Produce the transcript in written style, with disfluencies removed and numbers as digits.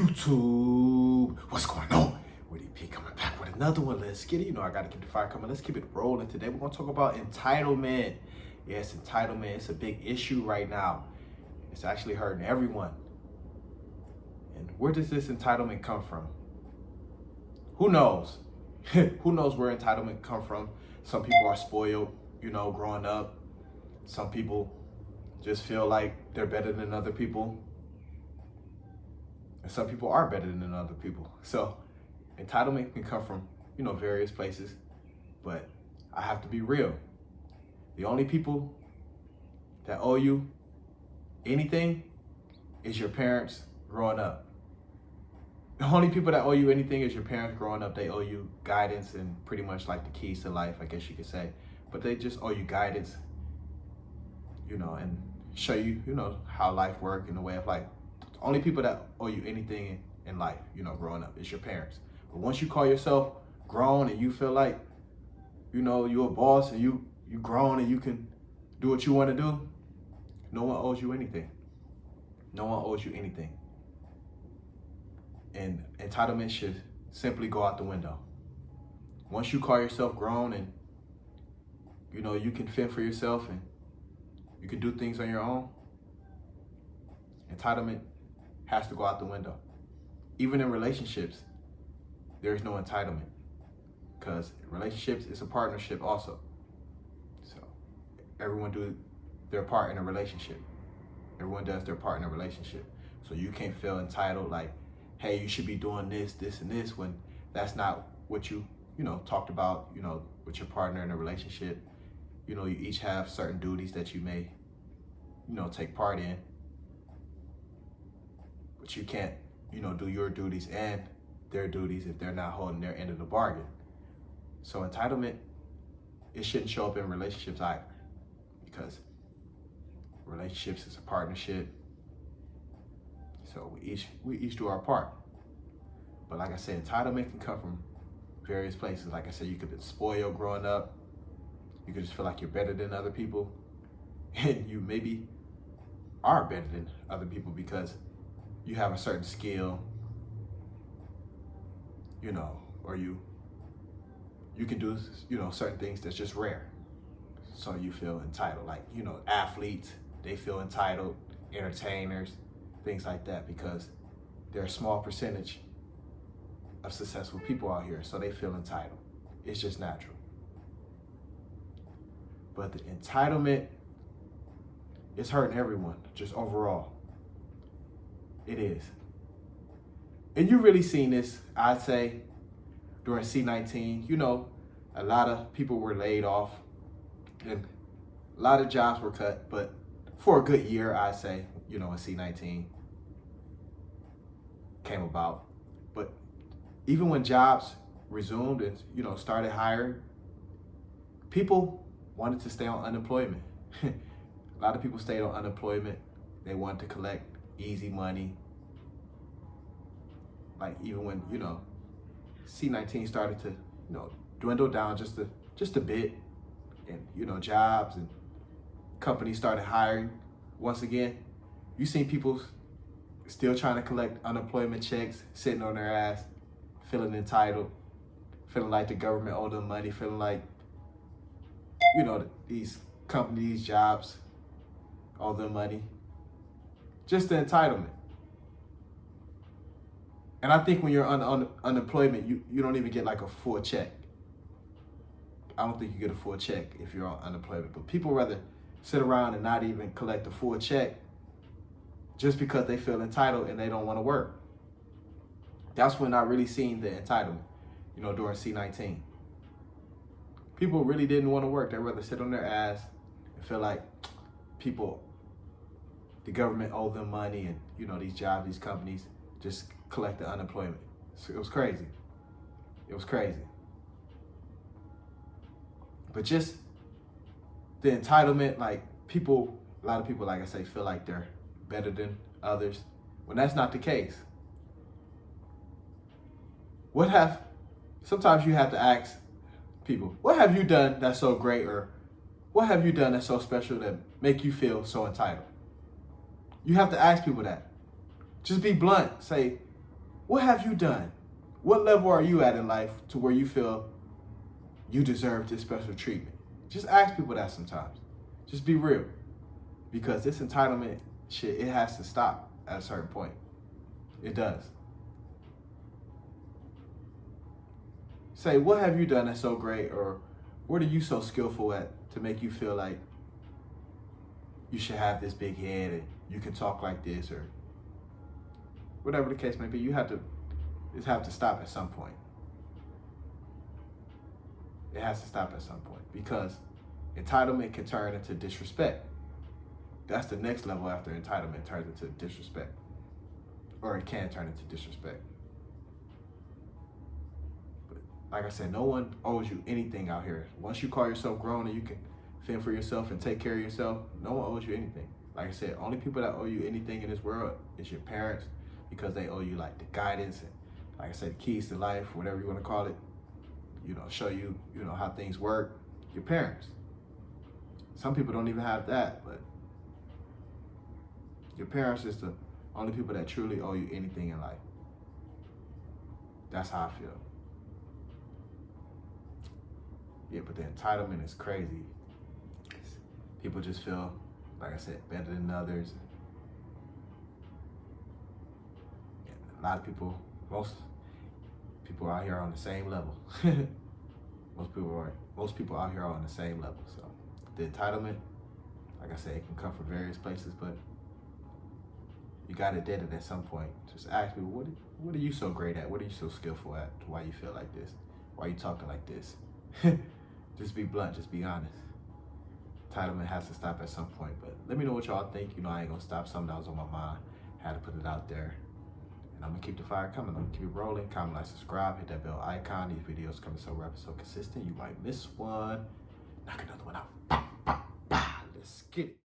YouTube, what's going on? With EP coming back with another one. Let's get it. You know, I gotta keep the fire coming. Let's keep it rolling. Today we're gonna talk about entitlement. Yes, entitlement. It's a big issue right now. It's actually hurting everyone. And where does this entitlement come from? Who knows? Who knows where entitlement come from? Some people are spoiled, you know, growing up. Some people just feel like they're better than other people. And some people are better than other people. So entitlement can come from, you know, various places. But I have to be real. The only people that owe you anything is your parents growing up. The only people that owe you anything is your parents growing up. They owe you guidance and pretty much like the keys to life, I guess you could say. But they just owe you guidance, you know, and show you, you know, how life works and the way of life. The only people that owe you anything in life, you know, growing up is your parents. But once you call yourself grown and you feel like, you know, you're a boss and you grown and you can do what you want to do, no one owes you anything. No one owes you anything. And entitlement should simply go out the window. Once you call yourself grown and, you know, you can fend for yourself and you can do things on your own, entitlement has to go out the window. Even in relationships, there's no entitlement because relationships is a partnership also. So everyone do their part in a relationship. Everyone does their part in a relationship. So you can't feel entitled like, hey, you should be doing this, this, and this when that's not what you know, talked about, you know, with your partner in a relationship. You know, you each have certain duties that you may, you know, take part in. But you can't, you know, do your duties and their duties if they're not holding their end of the bargain. So entitlement, it shouldn't show up in relationships either, because relationships is a partnership. So we each do our part. But like I said, entitlement can come from various places. Like I said, you could be spoiled growing up. You could just feel like you're better than other people. And you maybe are better than other people because you have a certain skill, you know, or you can do, you know, certain things that's just rare. So you feel entitled. Like, you know, athletes, they feel entitled, entertainers, things like that, because they're a small percentage of successful people out here, so they feel entitled. It's just natural. But the entitlement is hurting everyone, just overall. It is. And you really seen this, I'd say, during C-19. You know, a lot of people were laid off and a lot of jobs were cut, but for a good year, I'd say, you know, when C-19 came about. But even when jobs resumed and, you know, started hiring, people wanted to stay on unemployment. A lot of people stayed on unemployment. They wanted to collect easy money. Like even when, you know, C-19 started to, you know, dwindle down just a bit, and, you know, jobs and companies started hiring once again, you seen people still trying to collect unemployment checks, sitting on their ass, feeling entitled, feeling like the government owed them money, feeling like, you know, these companies, jobs owe them money. Just the entitlement. And I think when you're on unemployment, you don't even get like a full check. I don't think you get a full check if you're on unemployment. But people rather sit around and not even collect a full check just because they feel entitled and they don't want to work. That's when I really seen the entitlement, you know, during C-19. People really didn't want to work. They'd rather sit on their ass and feel like the government owed them money, and, you know, these jobs, these companies just collect the unemployment. So it was crazy. It was crazy. But just the entitlement, like a lot of people, like I say, feel like they're better than others, when that's not the case. Sometimes you have to ask people, what have you done that's so great, or what have you done that's so special that make you feel so entitled? You have to ask people that. Just be blunt. Say, What have you done? What level are you at in life to where you feel you deserve this special treatment? Just ask people that sometimes. Just be real. Because this entitlement shit, it has to stop at a certain point. It does. Say, what have you done that's so great, or what are you so skillful at to make you feel like you should have this big head and you can talk like this, or whatever the case may be. You have to stop at some point. It has to stop at some point, because entitlement can turn into disrespect. That's the next level after entitlement turns into disrespect. Or it can turn into disrespect. But like I said, no one owes you anything out here. Once you call yourself grown and you can fend for yourself and take care of yourself, no one owes you anything. Like I said, only people that owe you anything in this world is your parents, because they owe you like the guidance and, like I said, the keys to life, whatever you want to call it. Show you, how things work. Your parents. Some people don't even have that, but your parents is the only people that truly owe you anything in life. That's how I feel. Yeah, but the entitlement is crazy. People just feel, like I said, better than others. A lot of people, most people out here are on the same level. Most people out here are on the same level. So the entitlement, like I said, it can come from various places, but you got to dead it at some point. Just ask people, what are you so great at? What are you so skillful at? Why you feel like this? Why are you talking like this? Just be blunt, just be honest. Entitlement has to stop at some point, but let me know what y'all think. I ain't gonna stop. Something that was on my mind. Had to put it out there. And I'm gonna keep the fire coming. I'm gonna keep it rolling. Comment, like, subscribe, hit that bell icon. These videos coming so rapid, so consistent. You might miss one. Knock another one out. Let's get it.